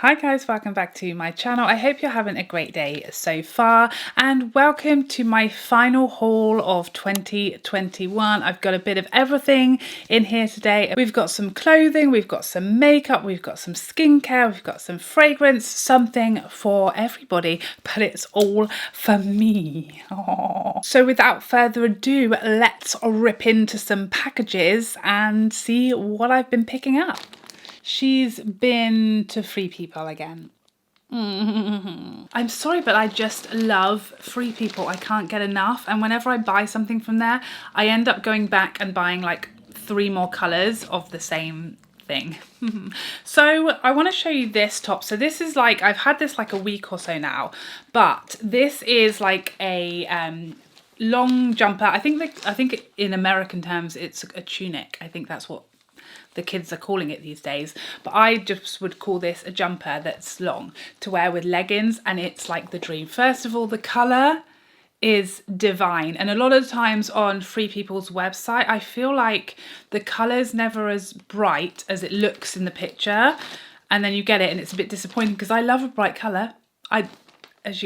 Hi guys, welcome back to my channel. I hope you're having a great day so far and welcome to my final haul of 2021. I've got a bit of everything in here today. We've got some clothing, we've got some makeup, we've got some skincare, we've got some fragrance, something for everybody, but it's all for me. Aww. So without further ado, let's rip into some packages and see what I've been picking up. She's been to Free People again. I'm sorry, but I just love Free People. I can't get enough. And whenever I buy something from there, I end up going back and buying like 3 more colours of the same thing. So I want to show you this top. So this is like, I've had this like a week or so now, but this is like a long jumper. I think in American terms, it's a tunic. I think that's what the kids are calling it these days, but I just would call this a jumper that's long to wear with leggings, and it's like the dream. First of all, the colour is divine, and a lot of times on Free People's website I feel like the colour's never as bright as it looks in the picture, and then you get it and it's a bit disappointing because I love a bright colour. As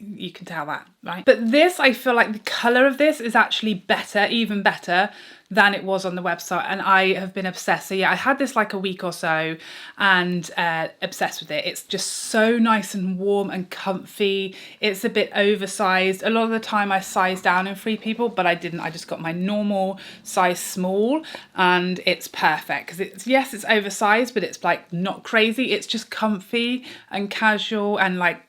you can tell that, right? But this, I feel like the colour of this is actually better, even better than it was on the website, and I have been obsessed. So yeah, I had this like a week or so and obsessed with it. It's just so nice and warm and comfy. It's a bit oversized. A lot of the time I size down in Free People, but I didn't. I just got my normal size small, and it's perfect because it's, yes, it's oversized, but it's like not crazy. It's just comfy and casual and like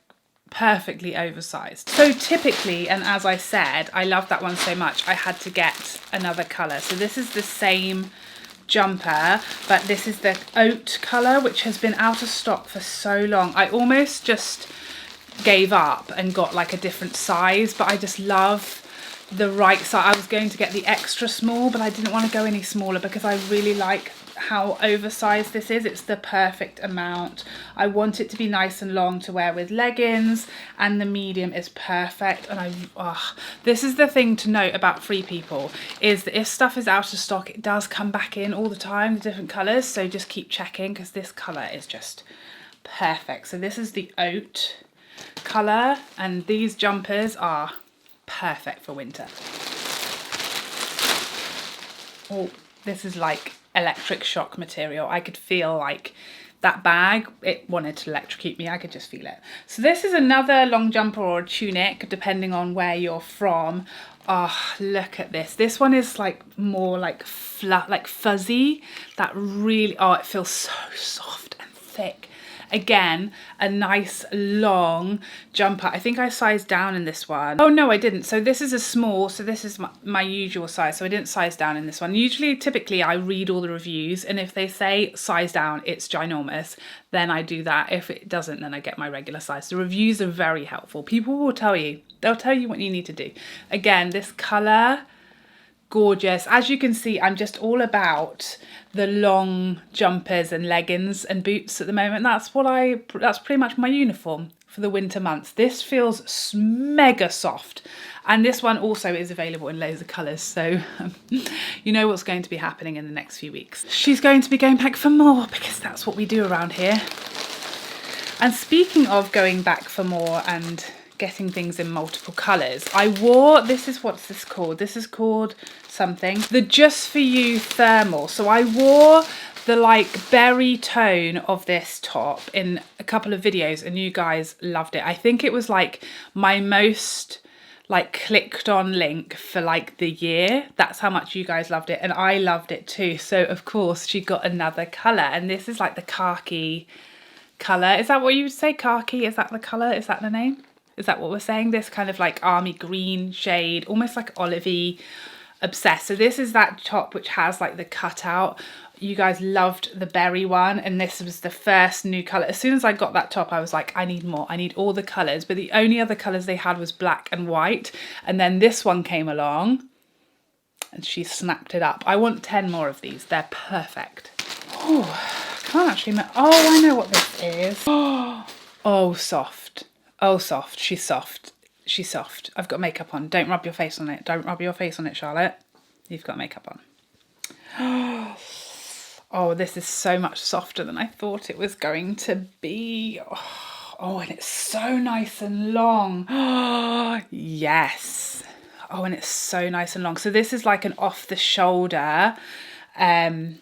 perfectly oversized. So typically, and as I said, I love that one so much, I had to get another colour. So this is the same jumper, but this is the oat colour, which has been out of stock for so long. I almost just gave up and got like a different size, but I just love the right size. I was going to get the extra small, but I didn't want to go any smaller because I really like how oversized this is. It's the perfect amount. I want it to be nice and long to wear with leggings, and the medium is perfect. And this is the thing to note about Free People, is that if stuff is out of stock, it does come back in all the time, the different colors, so just keep checking because this color is just perfect. So this is the oat color, and these jumpers are perfect for winter. Oh, this is like electric shock material. I could feel like that bag, it wanted to electrocute me. I could just feel it. So this is another long jumper or a tunic, depending on where you're from. Oh, look at this. This one is like more like like fuzzy. That really, oh, it feels so soft and thick. Again, a nice long jumper. I think I sized down in this one. Oh no, I didn't. So this is a small, so this is my usual size. So I didn't size down in this one. Typically I read all the reviews, and if they say size down, it's ginormous, then I do that. If it doesn't, then I get my regular size. The reviews are very helpful. People will tell you. They'll tell you what you need to do. Again, this color, gorgeous. As you can see, I'm just all about the long jumpers and leggings and boots at the moment. That's pretty much my uniform for the winter months. This feels mega soft, and this one also is available in loads of colours, so you know what's going to be happening in the next few weeks. She's going to be going back for more because that's what we do around here. And speaking of going back for more and getting things in multiple colours, I wore, what's this called? This is called something, the Just For You thermal. So I wore the like berry tone of this top in a couple of videos, and you guys loved it. I think it was like my most like clicked on link for like the year. That's how much you guys loved it, and I loved it too. So of course she got another colour, and this is like the khaki colour. Is that what you would say? Khaki? Is that the colour? Is that the name? Is that what we're saying? This kind of like army green shade, almost like olivey. Obsessed. So this is that top which has like the cutout. You guys loved the berry one, and this was the first new colour. As soon as I got that top, I was like, I need more. I need all the colours. But the only other colours they had was black and white. And then this one came along and she snapped it up. I want 10 more of these. They're perfect. Oh, I can't actually remember. Oh, I know what this is. Oh, soft. Oh, soft. She's soft. She's soft. I've got makeup on. Don't rub your face on it. Don't rub your face on it, Charlotte. You've got makeup on. Oh, this is so much softer than I thought it was going to be. Oh, and it's so nice and long. Oh, yes. Oh, and it's so nice and long. So this is like an off the shoulder. Again,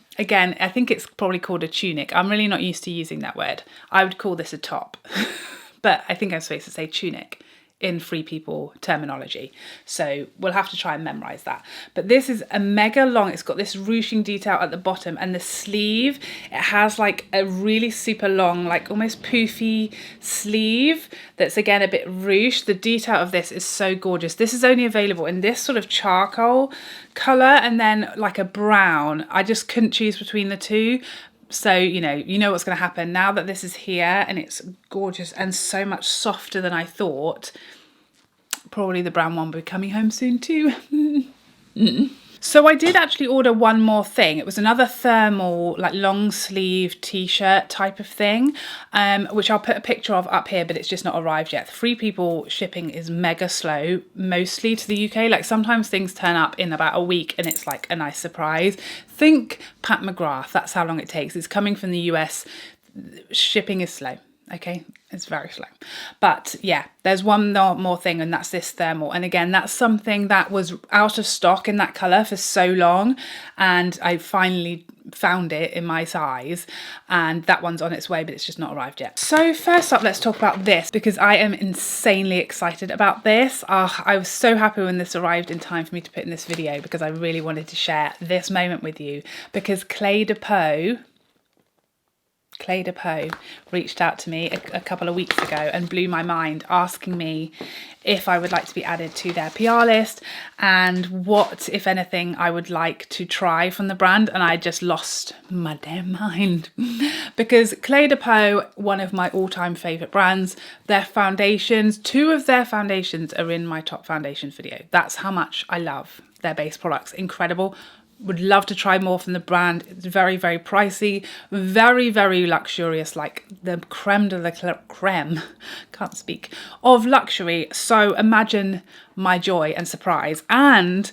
I think it's probably called a tunic. I'm really not used to using that word. I would call this a top, but I think I'm supposed to say tunic in Free People terminology. So we'll have to try and memorize that. But this is a mega long, it's got this ruching detail at the bottom, and the sleeve, it has like a really super long, like almost poofy sleeve that's again a bit ruched. The detail of this is so gorgeous. This is only available in this sort of charcoal color and then like a brown. I just couldn't choose between the two. So, you know what's going to happen now that this is here, and it's gorgeous and so much softer than I thought. Probably the brown one will be coming home soon too. So I did actually order one more thing. It was another thermal, like long sleeve t-shirt type of thing, which I'll put a picture of up here, but it's just not arrived yet. Free People shipping is mega slow, mostly to the UK. Like sometimes things turn up in about a week and it's like a nice surprise. Think Pat McGrath, that's how long it takes. It's coming from the US. Shipping is slow. Okay, it's very slow. But yeah, there's one more thing, and that's this thermal. And again, that's something that was out of stock in that colour for so long, and I finally found it in my size, and that one's on its way, but it's just not arrived yet. So first up, let's talk about this, because I am insanely excited about this. I was so happy when this arrived in time for me to put in this video, because I really wanted to share this moment with you, because Clé de Peau reached out to me a couple of weeks ago and blew my mind, asking me if I would like to be added to their PR list and what, if anything, I would like to try from the brand. And I just lost my damn mind because Clé de Peau, one of my all-time favourite brands, their foundations, 2 of their foundations are in my top foundations video. That's how much I love their base products. Incredible. Would love to try more from the brand. It's very, very pricey, very, very luxurious, like the creme de la creme, can't speak, of luxury. So imagine my joy and surprise. And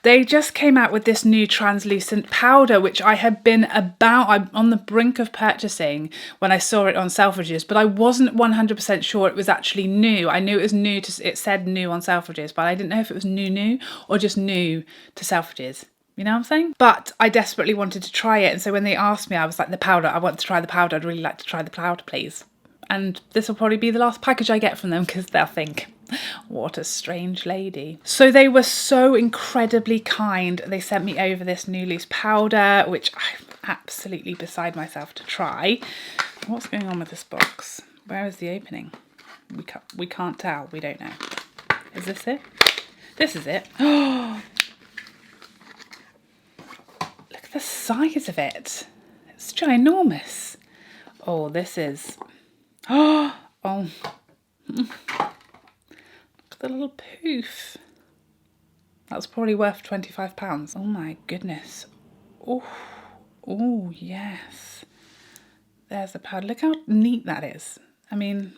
they just came out with this new translucent powder, which I had been I'm on the brink of purchasing when I saw it on Selfridges, but I wasn't 100% sure it was actually new. I knew it was new, it said new on Selfridges, but I didn't know if it was new or just new to Selfridges. You know what I'm saying? But I desperately wanted to try it. And so when they asked me, I was like, the powder, I want to try the powder. I'd really like to try the powder, please. And this will probably be the last package I get from them, because they'll think, what a strange lady. So they were so incredibly kind. They sent me over this new loose powder, which I'm absolutely beside myself to try. What's going on with this box? Where is the opening? We can't tell. We don't know. Is this it? This is it. Oh. The size of it, it's ginormous. Oh, this is, oh, look at the little poof. That's probably worth £25. Oh my goodness. Oh yes, there's the powder. Look how neat that is. I mean,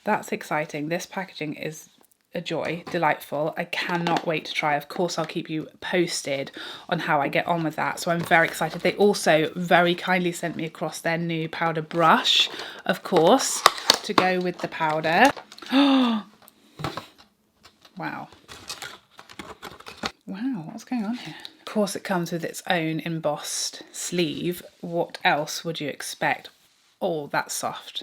that's exciting. This packaging is a joy, delightful. I cannot wait to try. Of course, I'll keep you posted on how I get on with that. So I'm very excited. They also very kindly sent me across their new powder brush, of course, to go with the powder. Oh, wow. Wow, what's going on here? Of course, it comes with its own embossed sleeve. What else would you expect? Oh, that's soft.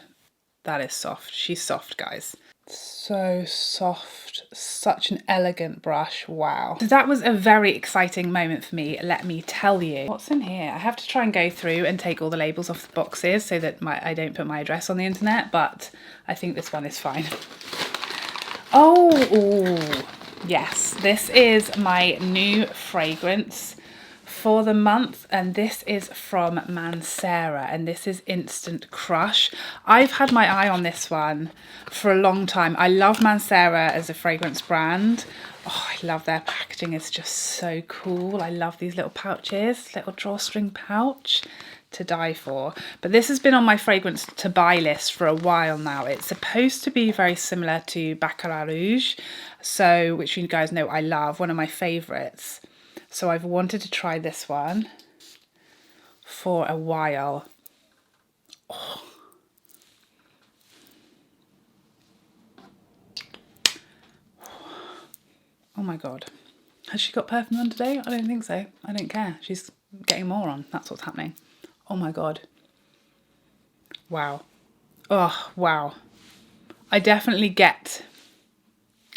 That is soft. She's soft, guys. So soft, such an elegant brush. Wow. So that was a very exciting moment for me, let me tell you. What's in here? I have to try and go through and take all the labels off the boxes so that I don't put my address on the internet, but I think this one is fine. Oh, yes, this is my new fragrance for the month, and this is from Mancera, and this is Instant Crush. I've had my eye on this one for a long time. I love Mancera as a fragrance brand. Oh, I love their packaging. It's just so cool. I love these little pouches, little drawstring pouch, to die for. But this has been on my fragrance to buy list for a while now. It's supposed to be very similar to Baccarat Rouge, so which you guys know I love, one of my favorites. So I've wanted to try this one. for a while. Oh my God. Has she got perfume on today? I don't think so. I don't care. She's getting more on. That's what's happening. Oh my God. Wow. Oh, wow. I definitely get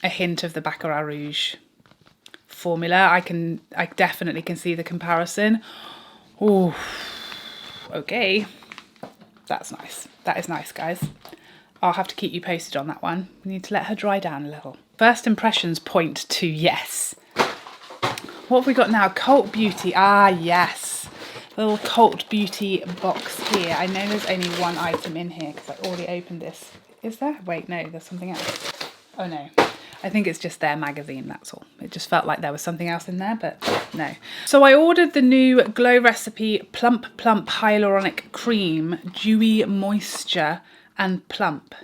a hint of the Baccarat Rouge formula. I definitely can see the comparison. Oh, okay. That's nice. That is nice, guys. I'll have to keep you posted on that one. We need to let her dry down a little. First impressions point to yes. What have we got now? Cult Beauty. Ah, yes. Little Cult Beauty box here. I know there's only one item in here because I already opened this. Is there? Wait, no, there's something else. Oh no. I think it's just their magazine, that's all. It just felt like there was something else in there, but no. So I ordered the new Glow Recipe Plump Plump Hyaluronic Cream, Dewy Moisture and Plump.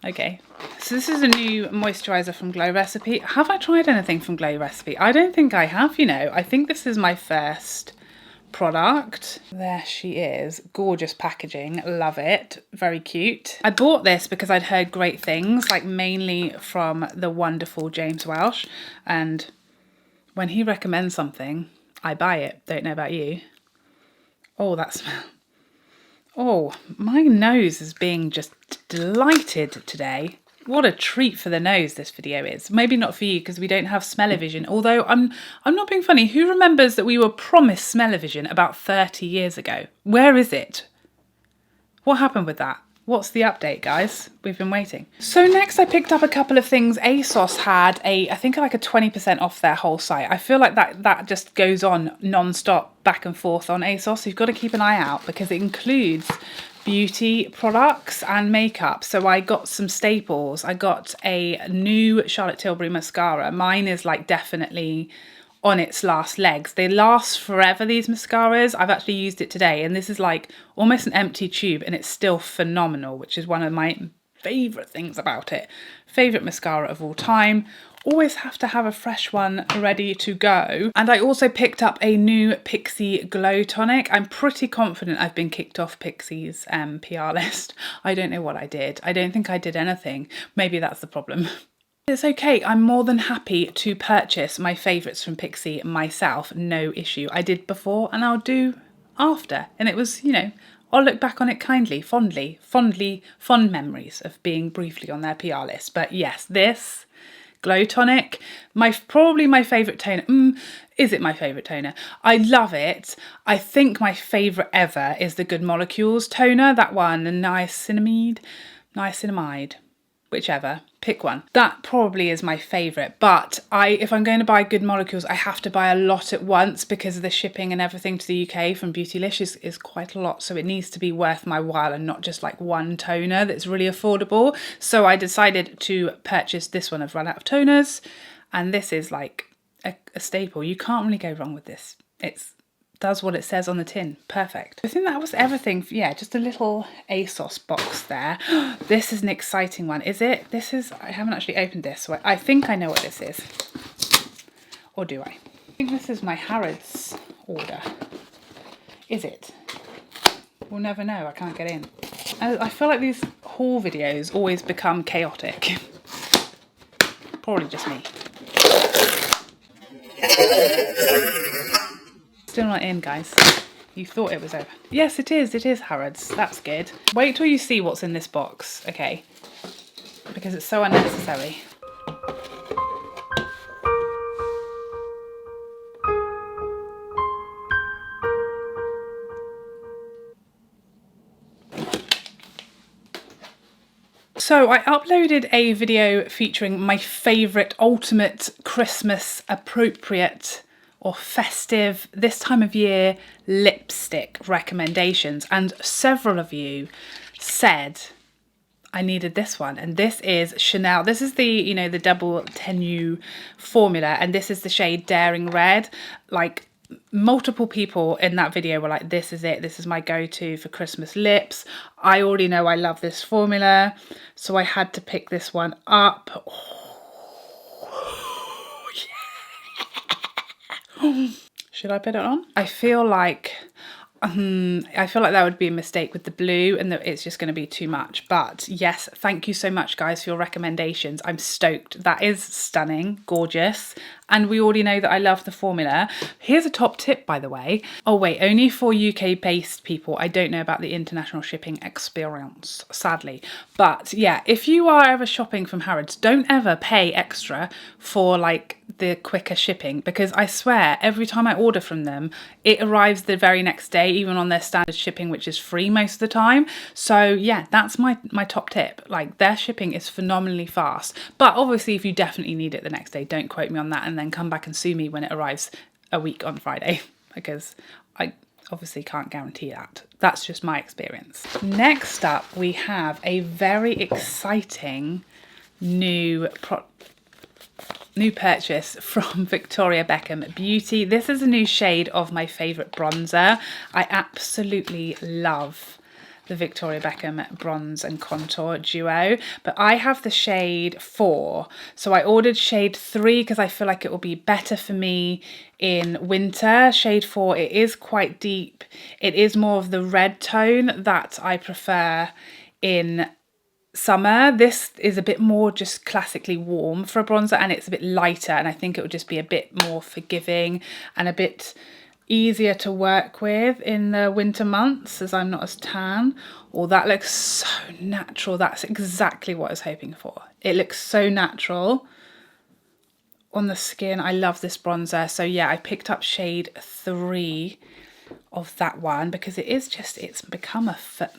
Okay, so this is a new moisturiser from Glow Recipe. Have I tried anything from Glow Recipe? I don't think I have, you know. I think this is my first product. There she is. Gorgeous packaging. Love it. Very cute. I bought this because I'd heard great things, like mainly from the wonderful James Welsh. And when he recommends something, I buy it. Don't know about you. Oh, that smell. Oh, my nose is being just delighted today. What a treat for the nose this video is. Maybe not for you because we don't have smell-o-vision. Although I'm not being funny. Who remembers that we were promised smell-o-vision about 30 years ago? Where is it? What happened with that? What's the update, guys? We've been waiting. So next I picked up a couple of things. Asos had I think like a 20% off their whole site. I feel like that just goes on non-stop back and forth on Asos. So you've got to keep an eye out because it includes beauty products and makeup. So I got some staples. I got a new Charlotte Tilbury mascara. Mine is like definitely on its last legs. They last forever, these mascaras. I've actually used it today and this is like almost an empty tube and it's still phenomenal, which is one of my favourite things about it. Favourite mascara of all time. Always have to have a fresh one ready to go. And I also picked up a new Pixi Glow Tonic. I'm pretty confident I've been kicked off Pixi's PR list. I don't know what I did. I don't think I did anything. Maybe that's the problem. It's okay, I'm more than happy to purchase my favourites from Pixi myself, no issue. I did before and I'll do after. And it was, you know, I'll look back on it kindly, fond memories of being briefly on their PR list. But yes, this Glow Tonic, probably my favourite toner. Is it my favourite toner? I love it. I think my favourite ever is the Good Molecules toner, that one, the niacinamide, whichever, pick one. That probably is my favourite, but if I'm going to buy Good Molecules, I have to buy a lot at once because of the shipping and everything to the UK from Beautylish is quite a lot, so it needs to be worth my while and not just like one toner that's really affordable. So I decided to purchase this one. I've run out of toners, and this is like a staple. You can't really go wrong with this. It's does what it says on the tin. Perfect. I think that was everything. Yeah, just a little Asos box there. This is an exciting one. Is it? I haven't actually opened this, so I think I know what this is. Or do I? I think this is my Harrods order. Is it? We'll never know. I can't get in. I feel like these haul videos always become chaotic. Probably just me. Still not in, guys. You thought it was over. Yes, it is. It is Harrods. That's good. Wait till you see what's in this box, okay? Because it's so unnecessary. So I uploaded a video featuring my favourite ultimate Christmas appropriate or festive, this time of year, lipstick recommendations. And several of you said I needed this one. And this is Chanel. This is the, you know, the double tenue formula. And this is the shade Daring Red. Like, multiple people in that video were like, this is it. This is my go-to for Christmas lips. I already know I love this formula. So I had to pick this one up. Should I put it on? I feel like I feel like that would be a mistake with the blue, and that it's just going to be too much. But yes, thank you so much guys for your recommendations. I'm stoked. That is stunning, gorgeous. And we already know that I love the formula. Here's a top tip, by the way. Oh wait, only for UK based people. I don't know about the international shipping experience, sadly. But yeah, if you are ever shopping from Harrods, don't ever pay extra for like the quicker shipping, because I swear every time I order from them, it arrives the very next day, even on their standard shipping, which is free most of the time. So yeah, that's my top tip. Like, their shipping is phenomenally fast. But obviously if you definitely need it the next day, don't quote me on that and then come back and sue me when it arrives a week on Friday, because I obviously can't guarantee that. That's just my experience. Next up, we have a very exciting new purchase from Victoria Beckham Beauty. This is a new shade of my favourite bronzer. I absolutely love the Victoria Beckham bronze and contour duo, but I have the shade 4. So I ordered shade 3 because I feel like it will be better for me in winter. Shade 4, it is quite deep. It is more of the red tone that I prefer in summer. This is a bit more just classically warm for a bronzer, and it's a bit lighter, and I think it would just be a bit more forgiving and a bit easier to work with in the winter months, as I'm not as tan. Oh, that looks so natural. That's exactly what I was hoping for. It looks so natural on the skin. I love this bronzer. So yeah, I picked up shade 3 of that one because it is just, it's become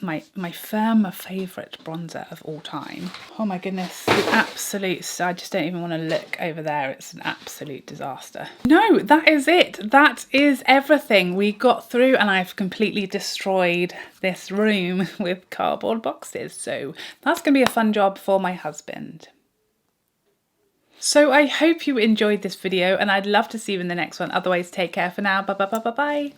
my firm favourite bronzer of all time. Oh my goodness, the absolute, I just don't even want to look over there. It's an absolute disaster. No, that is it. That is everything we got through, and I've completely destroyed this room with cardboard boxes. So that's going to be a fun job for my husband. So I hope you enjoyed this video, and I'd love to see you in the next one. Otherwise, take care for now. Bye bye bye bye bye.